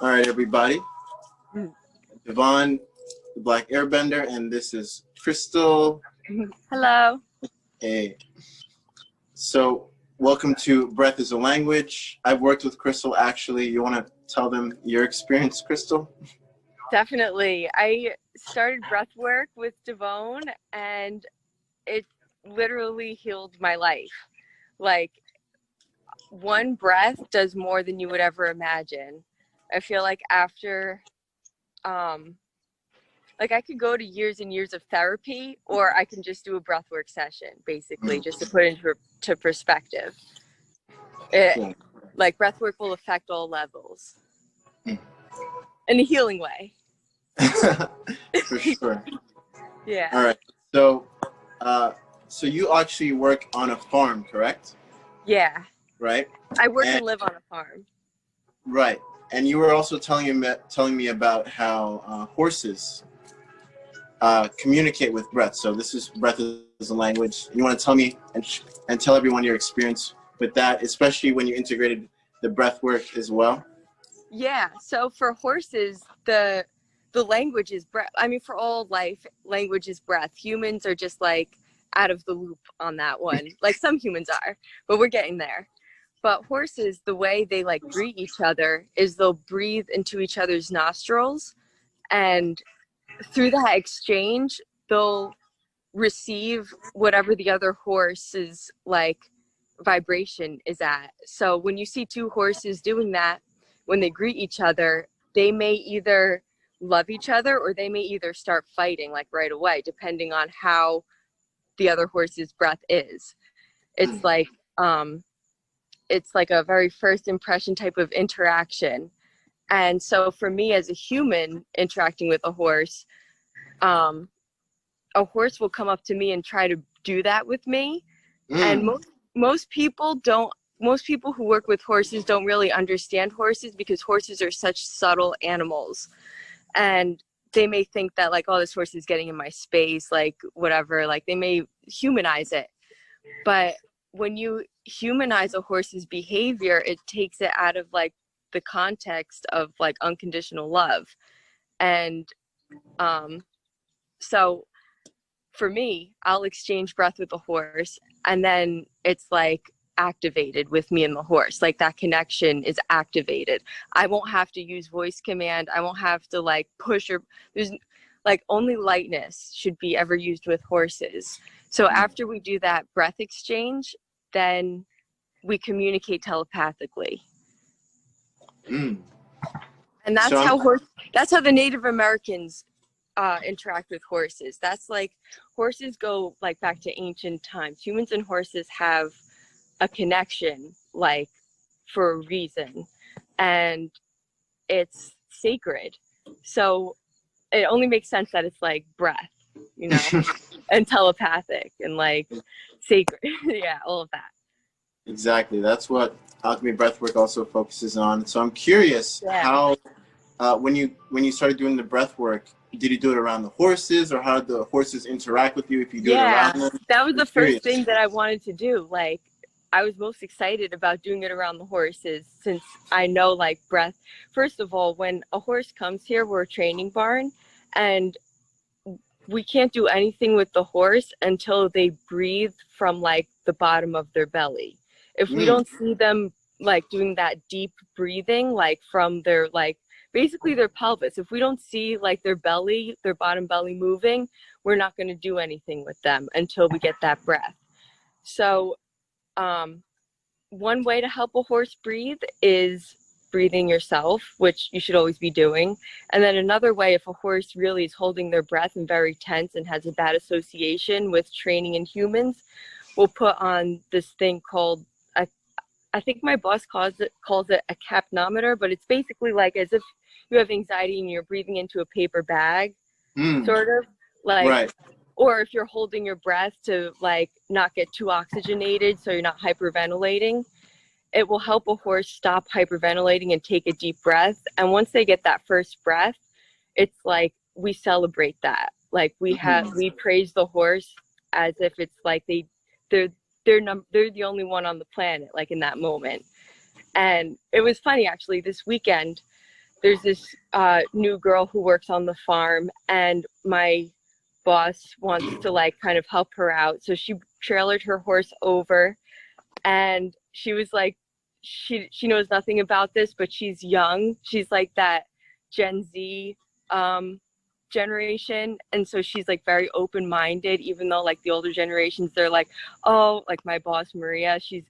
All right, everybody. Mm. Devon, the Black Airbender, and this is Crystal. Hello. Hey. So, welcome to Breath is a Language. I've worked with Crystal, actually. You want to tell them your experience, Crystal? Definitely. I started breath work with Devon, and it literally healed my life. Like, one breath does more than you would ever imagine. I feel like after, like I could go to years and years of therapy, or I can just do a breathwork session, basically, just to put it into perspective. Like breathwork will affect all levels in a healing way. For sure. Yeah. All right. So, so you actually work on a farm, correct? Yeah. Right. I work and live on a farm. Right. And you were also telling me about how horses communicate with breath. So this is breath as a language. You want to tell me and tell everyone your experience with that, especially when you integrated the breath work as well? Yeah. So for horses, the language is breath. I mean, for all life, language is breath. Humans are just like out of the loop on that one. Like some humans are, but we're getting there. But horses, the way they like greet each other is they'll breathe into each other's nostrils, and through that exchange, they'll receive whatever the other horse's like vibration is at. So when you see two horses doing that, when they greet each other, they may either love each other or they may either start fighting like right away, depending on how the other horse's breath is. It's like a very first impression type of interaction. And so for me as a human interacting with a horse will come up to me and try to do that with me. And most people who work with horses don't really understand horses, because horses are such subtle animals, and they may think that like, oh, this horse is getting in my space, like whatever, like they may humanize it. But when you humanize a horse's behavior, it takes it out of like the context of like unconditional love. And so for me, I'll exchange breath with the horse, and then it's like activated with me and the horse. Like that connection is activated. I won't have to use voice command. I won't have to like push, or there's like only lightness should be ever used with horses. So after we do that breath exchange, then we communicate telepathically. And that's that's how the Native Americans interact with horses. That's like, horses go like back to ancient times. Humans and horses have a connection like for a reason, and it's sacred. So it only makes sense that it's like breath, you know, and telepathic and like sacred. Yeah, all of that. Exactly. That's what alchemy breathwork also focuses on. So I'm curious how, when you started doing the breathwork, did you do it around the horses, or how did the horses interact with you if you do it around them? That was the first thing that I wanted to do. Like, I was most excited about doing it around the horses, since I know like breath. First of all, when a horse comes here, we're a training barn, and we can't do anything with the horse until they breathe from like the bottom of their belly. If we don't see them like doing that deep breathing, like from their like basically their pelvis, if we don't see like their belly, their bottom belly moving, we're not going to do anything with them until we get that breath. So one way to help a horse breathe is breathing yourself, which you should always be doing. And then another way, if a horse really is holding their breath and very tense and has a bad association with training in humans, we'll put on this thing called, I think my boss calls it a capnometer, but it's basically like as if you have anxiety and you're breathing into a paper bag, sort of like, right. Or if you're holding your breath to like not get too oxygenated so you're not hyperventilating, it will help a horse stop hyperventilating and take a deep breath. And once they get that first breath, it's like we celebrate that. Like we praise the horse as if it's like they're the only one on the planet, like in that moment. And it was funny actually, this weekend there's this new girl who works on the farm, and my boss wants to like kind of help her out. So she trailered her horse over, and she was like, she knows nothing about this, but she's young. She's like that Gen Z generation, and so she's like very open-minded, even though like the older generations, they're like, oh, like my boss Maria, she's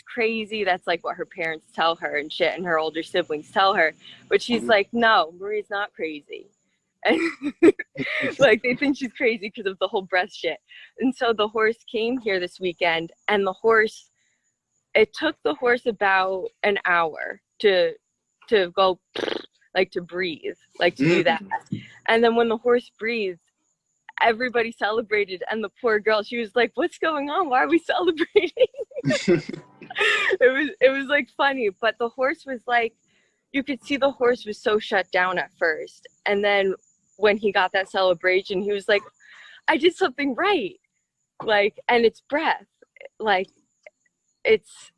crazy. That's like what her parents tell her and shit, and her older siblings tell her. But she's like, no, Maria's not crazy. And like they think she's crazy because of the whole breath shit. And so the horse came here this weekend, and it took the horse about an hour to go, like to breathe, like to do that. And then when the horse breathed, everybody celebrated, and the poor girl, she was like, what's going on? Why are we celebrating? It was like funny, but the horse was like, you could see the horse was so shut down at first. And then when he got that celebration, he was like, I did something right. Like, and it's breath. Like, it's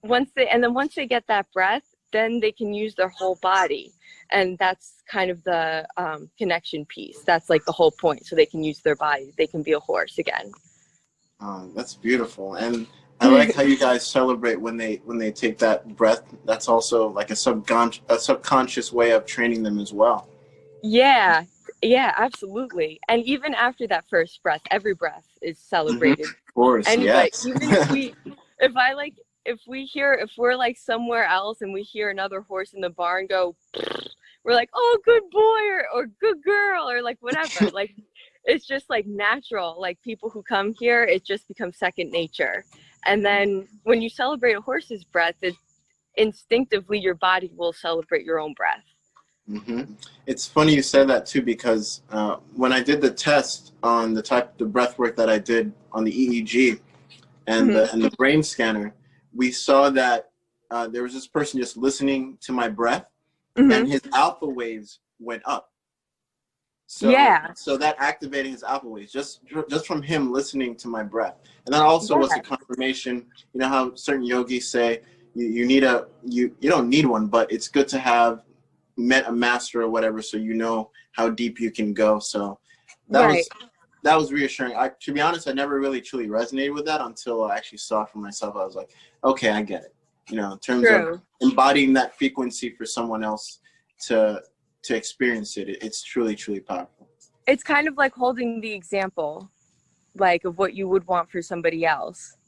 once they get that breath, then they can use their whole body. And that's kind of the connection piece. That's like the whole point. So they can use their body. They can be a horse again. That's beautiful. And I like how you guys celebrate when they take that breath. That's also like a subconscious way of training them as well. Yeah, absolutely. And even after that first breath, every breath is celebrated. Of course, and yes. Like, even if we're like somewhere else and we hear another horse in the barn go, we're like, oh, good boy, or good girl, or like whatever. Like, it's just like natural. Like, people who come here, it just becomes second nature. And then when you celebrate a horse's breath, instinctively your body will celebrate your own breath. It's funny you said that too, because when I did the test on the breath work that I did on the EEG and the brain scanner, we saw that there was this person just listening to my breath, and his alpha waves went up. So that activated his alpha waves just from him listening to my breath. And that also was a confirmation. You know how certain yogis say you don't need one, but it's good to have met a master or whatever, so you know how deep you can go. So that was reassuring. To be honest, I never really truly resonated with that until I actually saw it for myself. I was like, okay, I get it. You know, in terms of embodying that frequency for someone else to experience it, it's truly, truly powerful. It's kind of like holding the example, like, of what you would want for somebody else.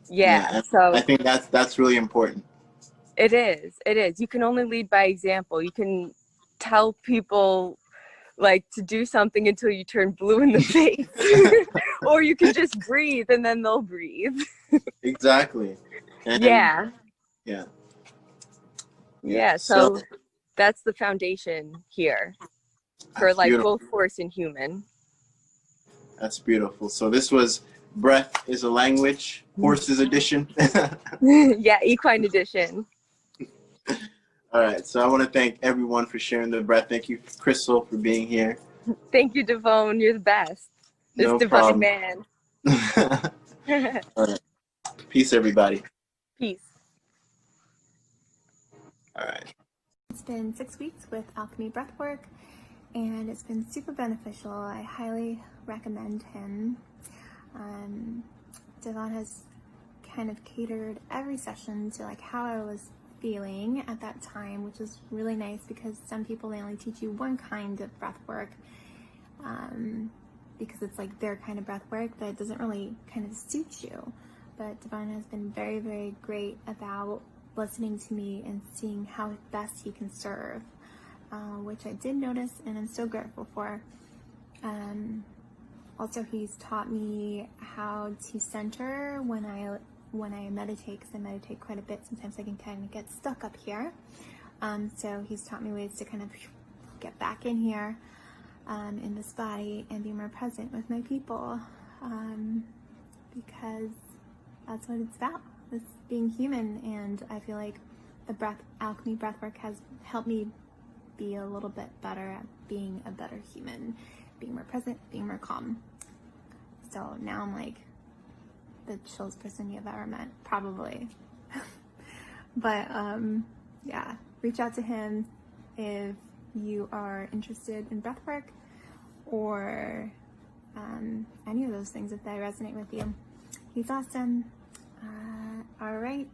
Yeah, so I think that's really important. It is. You can only lead by example. You can tell people like to do something until you turn blue in the face, or you can just breathe and then they'll breathe. Exactly. And so that's the foundation here for like beautiful. Both horse and human. That's beautiful. So this was Breath is a Language, Horses Edition. Yeah, Equine Edition. All right, so I want to thank everyone for sharing their breath. Thank you, Crystal, for being here. Thank you, Devone. You're the best. No divine man. All right. Peace, everybody. Peace. All right. It's been 6 weeks with Alchemy Breathwork, and it's been super beneficial. I highly recommend him. Devon has kind of catered every session to like how I was feeling at that time, which is really nice because some people, they only teach you one kind of breath work because it's like their kind of breath work, but it doesn't really kind of suit you. But Devon has been very, very great about listening to me and seeing how best he can serve, which I did notice and I'm so grateful for. Also, he's taught me how to center when I meditate, because I meditate quite a bit. Sometimes I can kind of get stuck up here. So he's taught me ways to kind of get back in here, in this body, and be more present with my people, because that's what it's about. It's being human, and I feel like the alchemy breathwork has helped me be a little bit better at being a better human, being more present, being more calm. So now I'm like the chillest person you've ever met, probably. But yeah, reach out to him if you are interested in breathwork or any of those things if they resonate with you. He's awesome. All right.